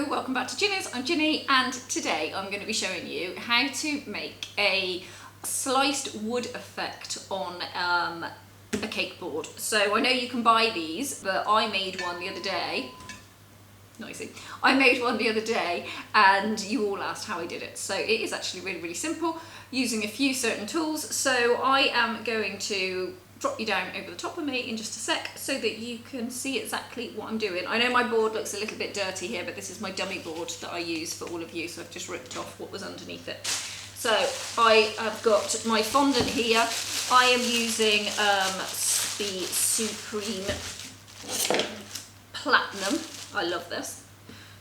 welcome back to Ginny's. I'm Ginny and today I'm going to be showing you how to make a sliced wood effect on a cake board. So I know you can buy these, but I made one the other day. Noisy. I made one the other day and you all asked how I did it. So it is actually really simple, using a few certain tools. So I am going to drop you down over the top of me in just a sec so that you can see exactly what I'm doing. I know my board looks a little bit dirty here, but this is my dummy board that I use for all of you, so I've just ripped off what was underneath it. So I have got my fondant here. I am using the Supreme Platinum. I love this.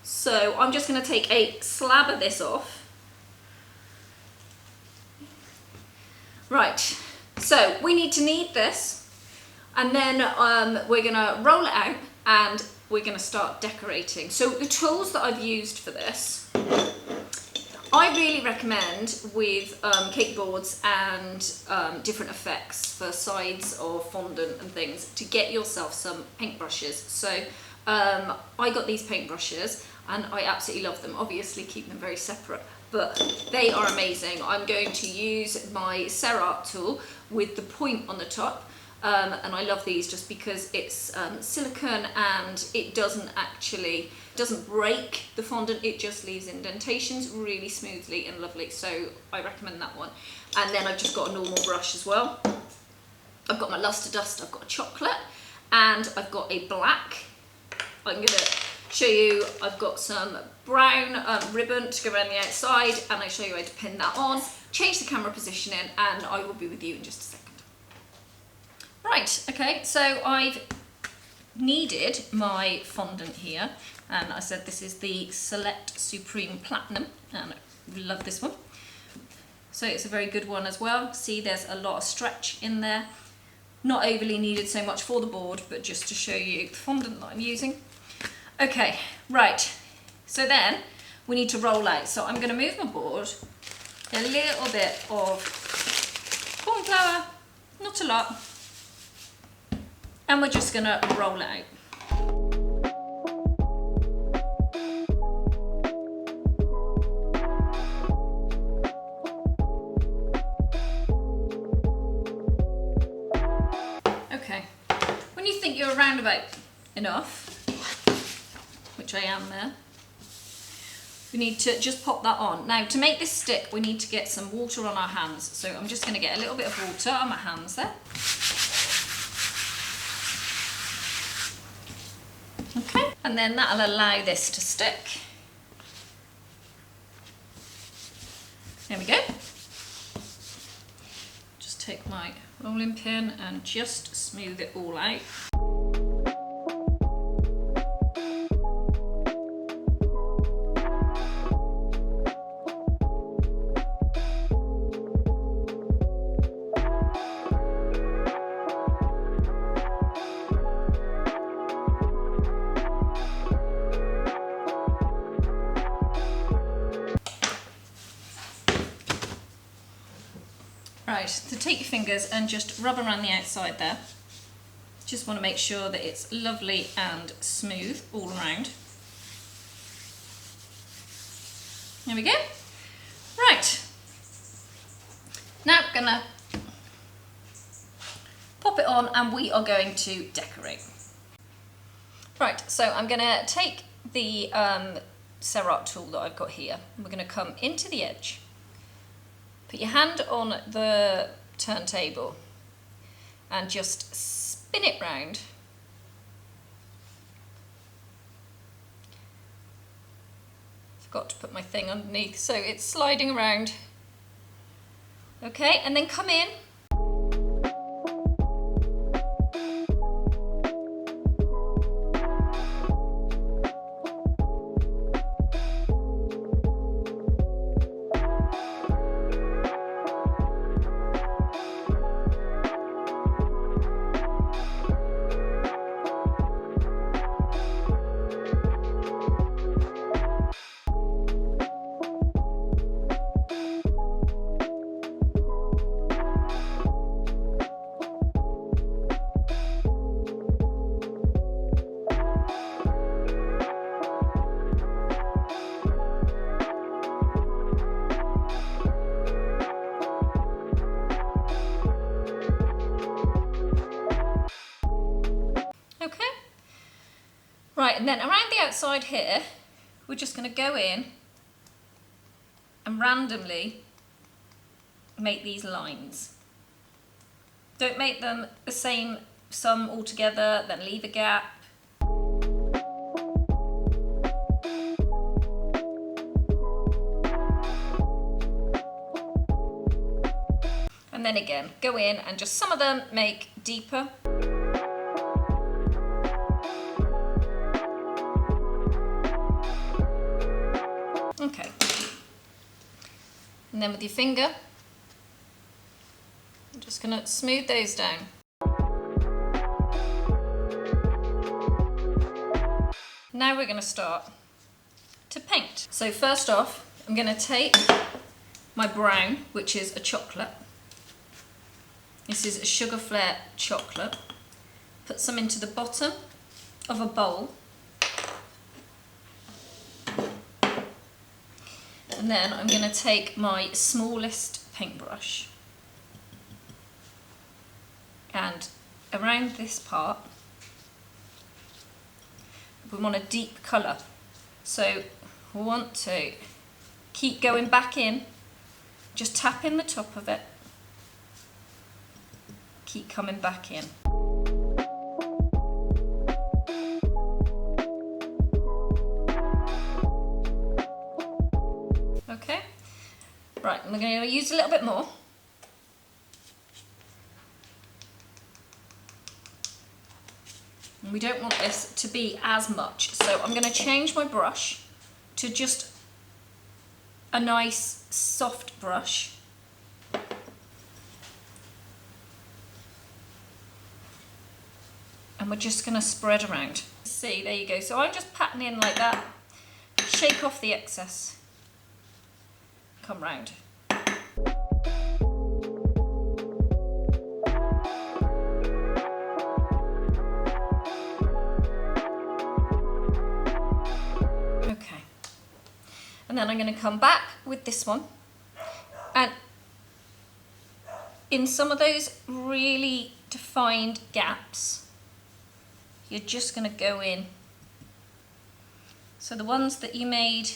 So I'm just going to take a slab of this off. Right. So we need to knead this, and then we're going to roll it out and we're going to start decorating. So the tools that I've used for this, I really recommend with cake boards and different effects for sides of fondant and things, to get yourself some paintbrushes. So I got these paintbrushes and I absolutely love them. Obviously keep them very separate, but they are amazing. I'm going to use my Cerart tool with the point on the top, and I love these just because it's silicone and it doesn't break the fondant, it just leaves indentations really smoothly and lovely, so I recommend that one. And then I've just got a normal brush as well. I've got my Lustre dust, I've got a chocolate, and I've got a black. I'm going to show you, I've got some brown ribbon to go around the outside, and I show you how to pin that on, change the camera position in, and I will be with you in just a second. Right, okay, so I've kneaded my fondant here, and I said this is the Cerart Supreme Platinum, and I love this one. So it's a very good one as well. See, there's a lot of stretch in there. Not overly needed so much for the board, but just to show you the fondant that I'm using. Okay, right, so then we need to roll out. So I'm going to move my board, a little bit of corn flour, not a lot, and we're just going to roll it out. Okay, when you think you're around about enough, which I am there, we need to just pop that on. Now, to make this stick, we need to get some water on our hands. So I'm just going to get a little bit of water on my hands there. Okay, and then that'll allow this to stick. There we go. Just take my rolling pin and just smooth it all out. Right, so take your fingers and just rub around the outside there. Just want to make sure that it's lovely and smooth all around. There we go. Right, now I'm gonna pop it on and we are going to decorate. Right, so I'm gonna take the Cerart tool that I've got here, and we're gonna come into the edge. Put your hand on the turntable and just spin it round. Forgot to put my thing underneath, so it's sliding around. Okay, and then come in. Okay. Right, and then around the outside here, we're just going to go in and randomly make these lines. Don't make them the same sum altogether, then leave a gap. And then again, go in and just some of them make deeper. Okay. And then with your finger, I'm just going to smooth those down. Now we're going to start to paint. So first off, I'm going to take my brown, which is a chocolate. This is a Sugarflair chocolate. Put some into the bottom of a bowl. And then I'm going to take my smallest paintbrush and around this part we want a deep colour. So we want to keep going back in, just tap in the top of it, keep coming back in. Okay, right, and we're going to use a little bit more. And we don't want this to be as much, so I'm going to change my brush to just a nice soft brush. And we're just going to spread around. See, there you go. So I'm just patting in like that, shake off the excess, come round. Okay. And then I'm going to come back with this one. And in some of those really defined gaps, you're just going to go in. So the ones that you made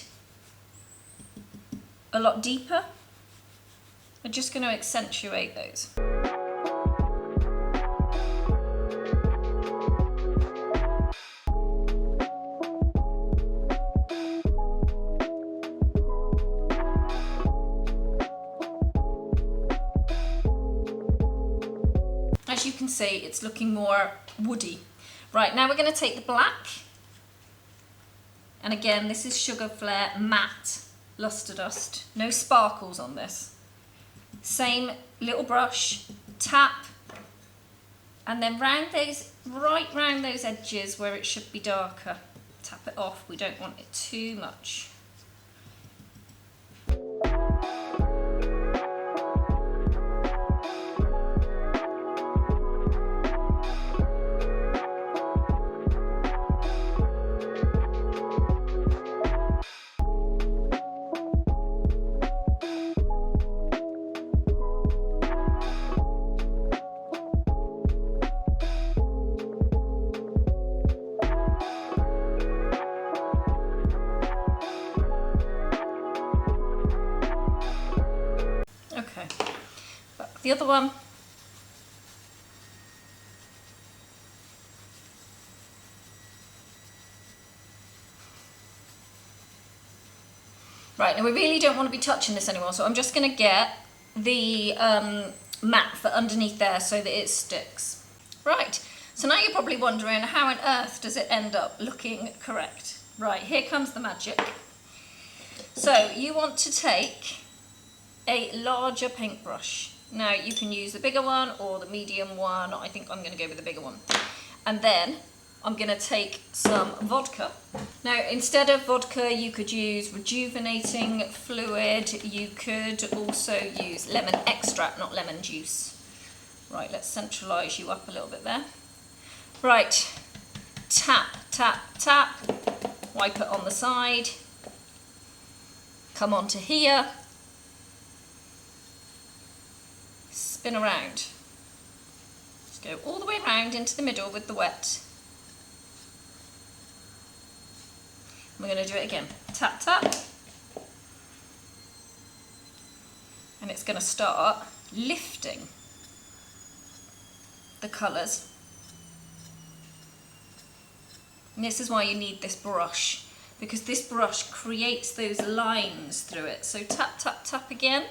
a lot deeper, we're just going to accentuate those. As you can see, it's looking more woody. Right, now we're going to take the black, and again this is Sugarflair matte Lustre Dust, no sparkles on this. Same little brush, tap, and then round those, right round those edges where it should be darker, tap it off, we don't want it too much. Okay, back the other one. Right, now we really don't want to be touching this anymore, so I'm just going to get the mat for underneath there so that it sticks. Right, so now you're probably wondering how on earth does it end up looking correct? Right, here comes the magic. So you want to take a larger paintbrush. Now you can use the bigger one or the medium one. I think I'm going to go with the bigger one. And then I'm going to take some vodka. Now instead of vodka you could use rejuvenating fluid. You could also use lemon extract, not lemon juice. Right, let's centralise you up a little bit there. Right, tap, tap, tap. Wipe it on the side. Come on to here. Spin around. Just go all the way around into the middle with the wet. We're going to do it again. Tap, tap. And it's going to start lifting the colours. And this is why you need this brush, because this brush creates those lines through it. So tap, tap, tap again.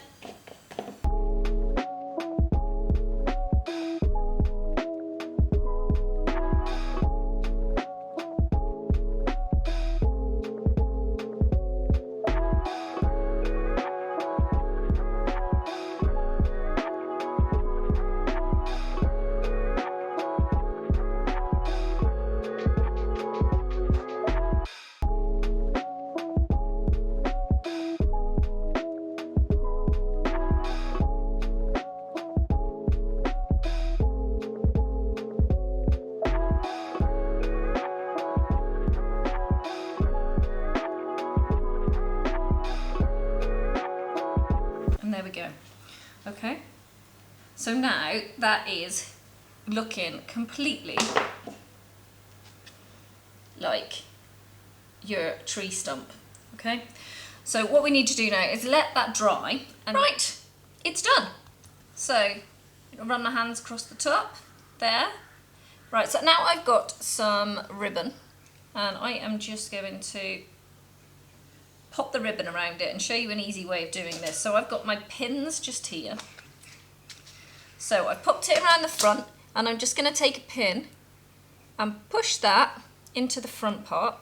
There we go. Okay, so now that is looking completely like your tree stump. Okay, so what we need to do now is let that dry, and right, it's done. So run my hands across the top there. Right, so now I've got some ribbon, and I am just going to pop the ribbon around it and show you an easy way of doing this. So I've got my pins just here. So I've popped it around the front, and I'm just going to take a pin and push that into the front part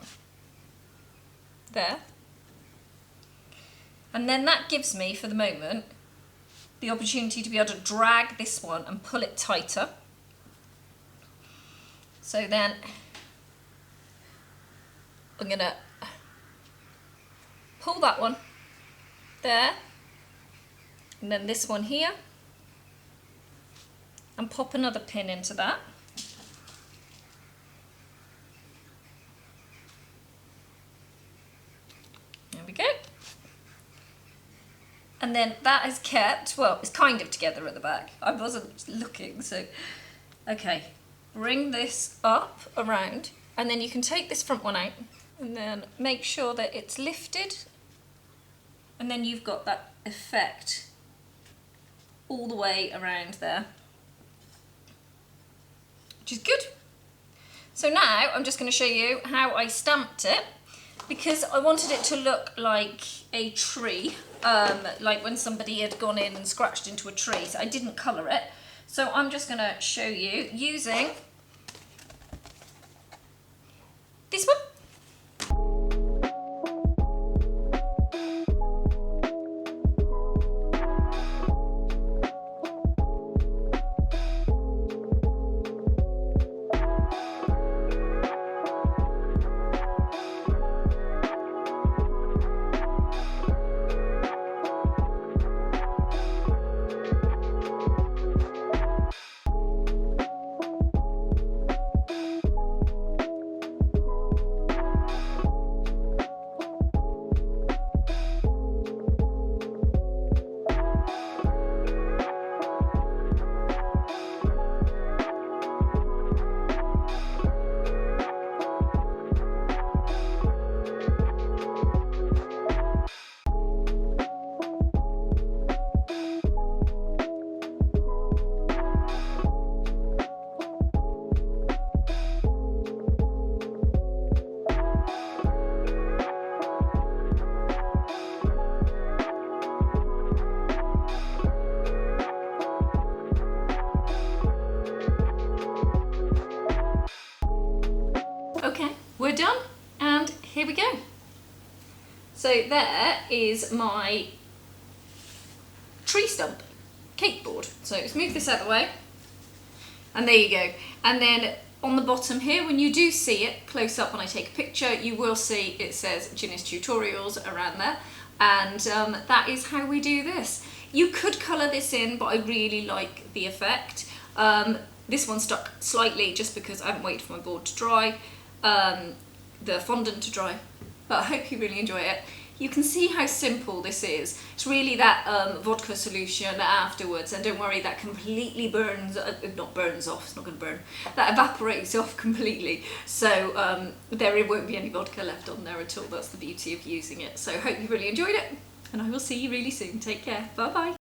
there. And then that gives me, for the moment, the opportunity to be able to drag this one and pull it tighter. So then I'm going to pull that one there, and then this one here, and pop another pin into that. There we go. And then that is kept, well, it's kind of together at the back. I wasn't looking, so, okay. Bring this up around, and then you can take this front one out, and then make sure that it's lifted. And then you've got that effect all the way around there, which is good. So now I'm just going to show you how I stamped it, because I wanted it to look like a tree, like when somebody had gone in and scratched into a tree. So I didn't colour it. So I'm just going to show you using this one. Okay, we're done, and here we go. So there is my tree stump cake board. So let's move this out of the way, and there you go. And then on the bottom here, when you do see it close up when I take a picture, you will see it says Ginny's Tutorials around there, and that is how we do this. You could colour this in, but I really like the effect. This one stuck slightly just because I haven't waited for my board to dry, the fondant to dry, but I hope you really enjoy it. You can see how simple this is. It's really that vodka solution afterwards, and don't worry, that completely burns, not burns off, it's not going to burn, that evaporates off completely. So there won't be any vodka left on there at all. That's the beauty of using it. So I hope you really enjoyed it, and I will see you really soon. Take care. Bye bye.